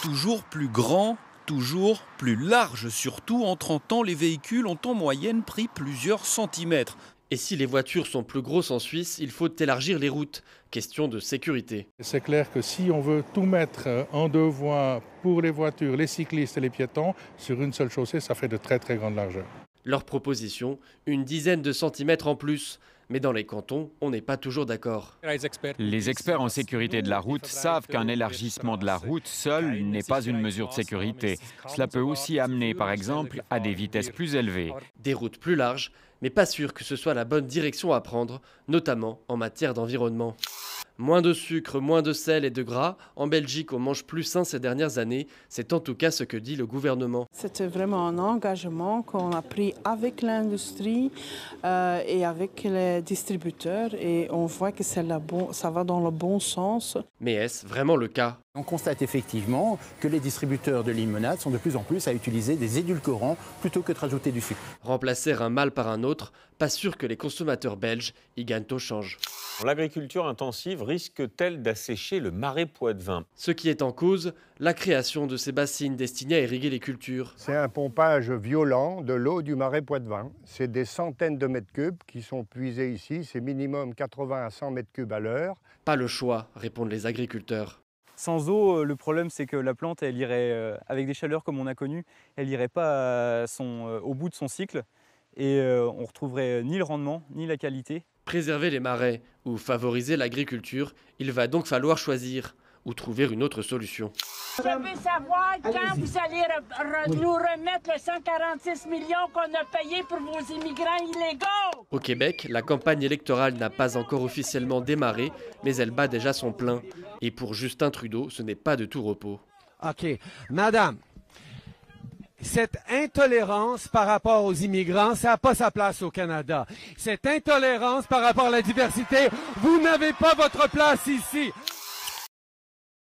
Toujours plus grand, toujours plus large. Surtout, en 30 ans, les véhicules ont en moyenne pris plusieurs centimètres. Et si les voitures sont plus grosses en Suisse, il faut élargir les routes. Question de sécurité. C'est clair que si on veut tout mettre en deux voies pour les voitures, les cyclistes et les piétons, sur une seule chaussée, ça fait de très très grande largeur. Leur proposition, une dizaine de centimètres en plus. Mais dans les cantons, on n'est pas toujours d'accord. Les experts en sécurité de la route savent qu'un élargissement de la route seul n'est pas une mesure de sécurité. Cela peut aussi amener, par exemple, à des vitesses plus élevées. Des routes plus larges, mais pas sûr que ce soit la bonne direction à prendre, notamment en matière d'environnement. Moins de sucre, moins de sel et de gras. En Belgique, on mange plus sain ces dernières années. C'est en tout cas ce que dit le gouvernement. C'était vraiment un engagement qu'on a pris avec l'industrie et avec les distributeurs. Et on voit que ça va dans le bon sens. Mais est-ce vraiment le cas ? On constate effectivement que les distributeurs de limonade sont de plus en plus à utiliser des édulcorants plutôt que de rajouter du sucre. Remplacer un mal par un autre, pas sûr que les consommateurs belges y gagnent au change. L'agriculture intensive risque-t-elle d'assécher le marais poitevin ? Ce qui est en cause, la création de ces bassines destinées à irriguer les cultures. C'est un pompage violent de l'eau du marais poitevin. C'est des centaines de mètres cubes qui sont puisés ici. C'est minimum 80 à 100 mètres cubes à l'heure. Pas le choix, répondent les agriculteurs. Sans eau, le problème c'est que la plante, elle irait, avec des chaleurs comme on a connu, elle n'irait pas au bout de son cycle et on ne retrouverait ni le rendement ni la qualité. Préserver les marais ou favoriser l'agriculture, il va donc falloir choisir ou trouver une autre solution. Je veux savoir quand vous allez nous remettre les 146 millions qu'on a payés pour vos immigrants illégaux. Au Québec, la campagne électorale n'a pas encore officiellement démarré, mais elle bat déjà son plein. Et pour Justin Trudeau, ce n'est pas de tout repos. OK. Madame, cette intolérance par rapport aux immigrants, ça n'a pas sa place au Canada. Cette intolérance par rapport à la diversité, vous n'avez pas votre place ici.